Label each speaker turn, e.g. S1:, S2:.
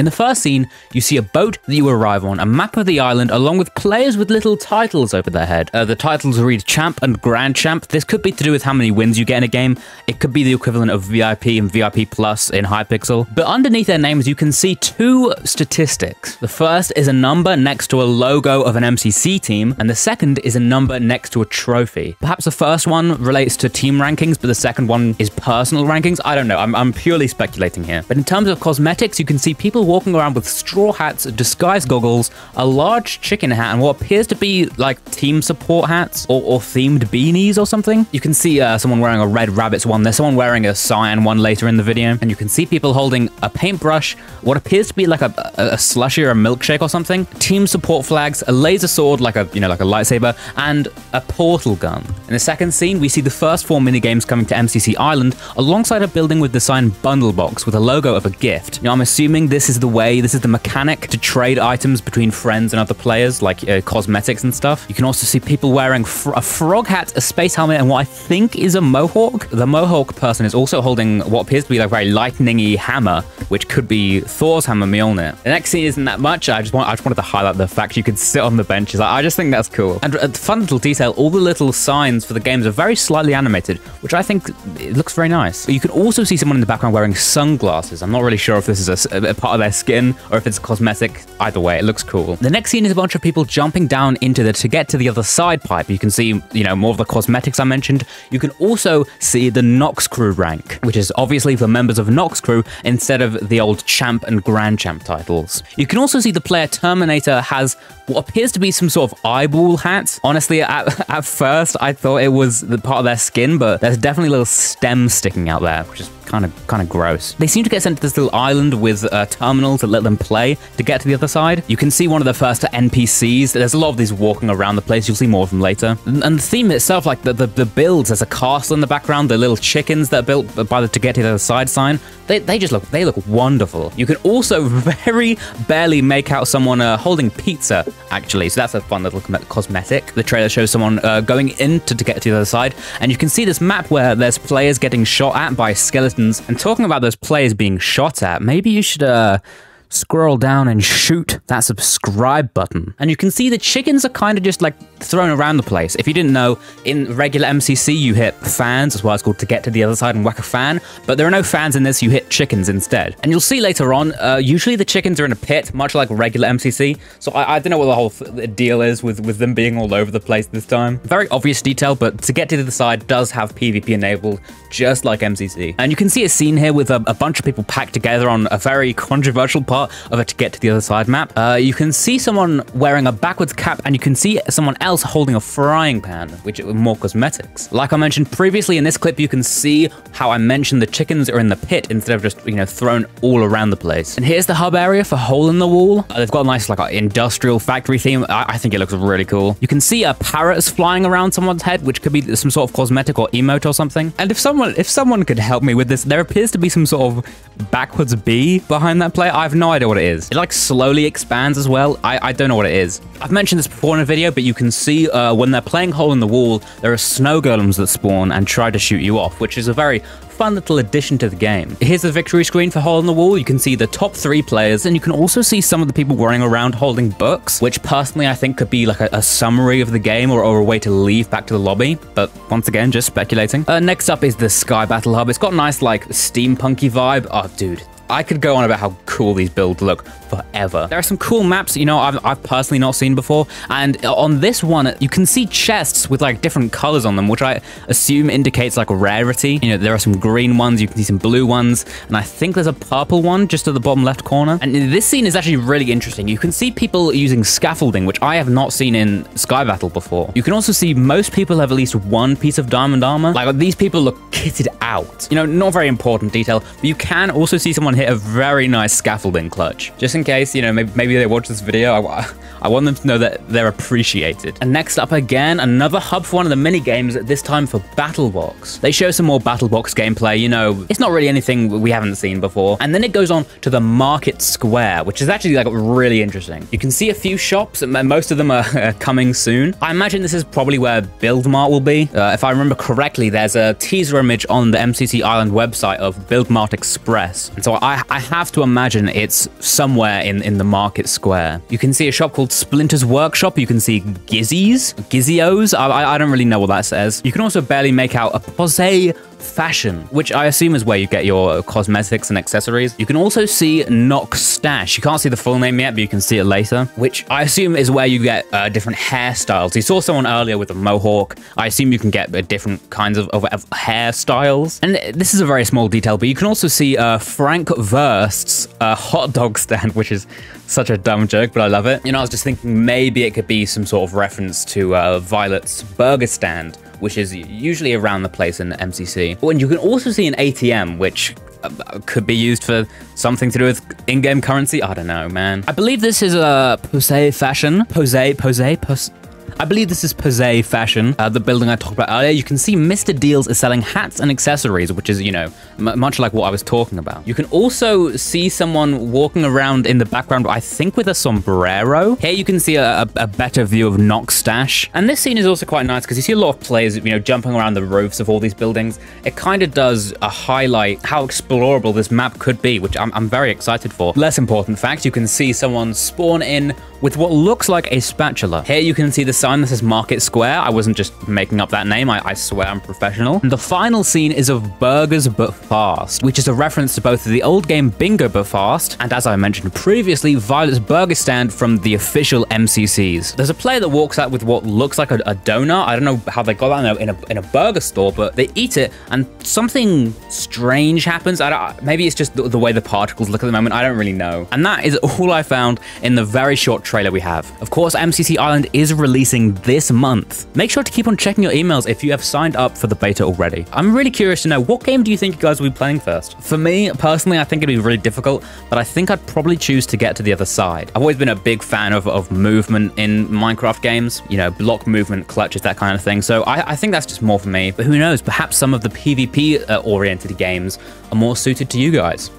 S1: In the first scene, you see a boat that you arrive on, a map of the island, along with players with little titles over their head. The titles read Champ and Grand Champ. This could be to do with how many wins you get in a game. It could be the equivalent of VIP and VIP Plus in Hypixel. But underneath their names, you can see two statistics. The first is a number next to a logo of an MCC team, and the second is a number next to a trophy. Perhaps the first one relates to team rankings, but the second one is personal rankings. I don't know. I'm purely speculating here. But in terms of cosmetics, you can see people walking around with straw hats, disguise goggles, a large chicken hat, and what appears to be like team support hats or themed beanies or something. You can see someone wearing a Red Rabbits one. There's someone wearing a Cyan one later in the video. And you can see people holding a paintbrush, what appears to be like a slushy or a milkshake or something, team support flags, a laser sword like a lightsaber, and a portal gun. In the second scene, we see the first 4 minigames coming to MCC Island alongside a building with the sign Bundle Box with a logo of a gift. Now, I'm assuming this is the mechanic to trade items between friends and other players, like cosmetics and stuff. You can also see people wearing a frog hat, a space helmet, and what I think is a mohawk. The mohawk person is also holding what appears to be like a very lightning-y hammer, which could be Thor's hammer Mjolnir. The next scene isn't that much. I just wanted to highlight the fact you could sit on the benches. I just think that's cool. And a fun little detail, all the little signs for the games are very slightly animated, which I think it looks very nice. You can also see someone in the background wearing sunglasses. I'm not really sure if this is a part of their skin or if it's cosmetic. Either way, it looks cool. The next scene is a bunch of people jumping down into to get to the other side pipe. You can see, more of the cosmetics I mentioned. You can also see the Nox Crew rank, which is obviously for members of Nox Crew instead of the old Champ and Grand Champ titles. You can also see the player Terminator has what appears to be some sort of eyeball hat. Honestly, at first, I thought it was the part of their skin, but there's definitely a little stem sticking out there, which is kind of gross. They seem to get sent to this little island with terminals that let them play to get to the other side. You can see one of the first NPCs. There's a lot of these walking around the place. You'll see more of them later. And the theme itself, like the builds, there's a castle in the background, the little chickens that are built by the to get to the other side sign. They look wonderful. You can also very barely make out someone holding pizza, actually. So that's a fun little cosmetic. The trailer shows someone going in to get to the other side. And you can see this map where there's players getting shot at by skeletons. And talking about those players being shot at, maybe you should scroll down and shoot that subscribe button. And you can see the chickens are kind of just like thrown around the place. If you didn't know, in regular MCC, you hit fans, as well as called to get to the other side and whack a fan, but there are no fans in this, you hit chickens instead. And you'll see later on, usually the chickens are in a pit, much like regular MCC, so I don't know what the whole deal is with them being all over the place this time. Very obvious detail, but to get to the other side does have PvP enabled, just like MCC. And you can see a scene here with a bunch of people packed together on a very controversial part of a to get to the other side map. You can see someone wearing a backwards cap, and you can see someone else holding a frying pan, which are more cosmetics. Like I mentioned previously in this clip, you can see how I mentioned the chickens are in the pit instead of just, thrown all around the place. And here's the hub area for Hole in the Wall. They've got a nice industrial factory theme. I think it looks really cool. You can see parrots flying around someone's head, which could be some sort of cosmetic or emote or something. And if someone could help me with this, there appears to be some sort of backwards bee behind that player. I have no idea what it is. It slowly expands as well. I don't know what it is. I've mentioned this before in a video, but you can see when they're playing Hole in the Wall, there are snow golems that spawn and try to shoot you off, which is a very fun little addition to the game. Here's the victory screen for Hole in the Wall. You can see the top 3 players, and you can also see some of the people running around holding books, which personally I think could be like a summary of the game or a way to leave back to the lobby. But once again, just speculating. Next up is the Sky Battle Hub. It's got a nice steampunky vibe. Oh, dude. I could go on about how cool these builds look forever. There are some cool maps, I've personally not seen before. And on this one, you can see chests with different colors on them, which I assume indicates rarity. There are some green ones, you can see some blue ones, and I think there's a purple one just at the bottom left corner. And this scene is actually really interesting. You can see people using scaffolding, which I have not seen in Sky Battle before. You can also see most people have at least one piece of diamond armor. These people look kitted out. Not very important detail, but you can also see someone hit a very nice scaffolding clutch. Just in case, maybe they watch this video, I want them to know that they're appreciated. And next up again, another hub for one of the mini games, this time for BattleBox. They show some more BattleBox gameplay, it's not really anything we haven't seen before. And then it goes on to the Market Square, which is actually really interesting. You can see a few shops, and most of them are coming soon. I imagine this is probably where Build Mart will be. If I remember correctly, there's a teaser image on the MCC Island website of Build Mart Express. And so I have to imagine it's somewhere in the market square. You can see a shop called Splinter's Workshop. You can see Gizzios. I don't really know what that says. You can also barely make out a Pose Fashion, which I assume is where you get your cosmetics and accessories. You can also see Knock Stash. You can't see the full name yet, but you can see it later, which I assume is where you get different hairstyles. You saw someone earlier with a mohawk. I assume you can get different kinds of hairstyles. And this is a very small detail, but you can also see Frank Wurst's hot dog stand, which is such a dumb joke, but I love it. You know, I was just thinking maybe it could be some sort of reference to Violet's burger stand, which is usually around the place in the MCC. Oh, and you can also see an ATM, which could be used for something to do with in-game currency. I don't know, man. I believe this is a Pose Fashion. I believe this is Pose Fashion, the building I talked about earlier. You can see Mr. Deals is selling hats and accessories, which is, you know, much like what I was talking about. You can also see someone walking around in the background, I think with a sombrero. Here you can see a better view of Knock Stash. And this scene is also quite nice because you see a lot of players, you know, jumping around the roofs of all these buildings. It kind of does highlight how explorable this map could be, which I'm very excited for. Less important fact, you can see someone spawn in with what looks like a spatula. Here you can see the sign that says Market Square. I wasn't just making up that name. I swear I'm professional. And the final scene is of Burgers But Fast, which is a reference to both the old game Bingo But Fast, and as I mentioned previously, Violet's burger stand from the official MCCs. There's a player that walks out with what looks like a donut. I don't know how they got that in a burger store, but they eat it and something strange happens. Maybe it's just the way the particles look at the moment. I don't really know. And that is all I found in the very short trailer we have. Of course, MCC Island is releasing this month. Make sure to keep on checking your emails if you have signed up for the beta already. I'm really curious to know, what game do you think you guys will be playing first? For me, personally, I think it'd be really difficult, but I think I'd probably choose to get to the other side. I've always been a big fan of movement in Minecraft games, you know, block movement, clutches, that kind of thing. So I think that's just more for me, but who knows, perhaps some of the PvP oriented games are more suited to you guys.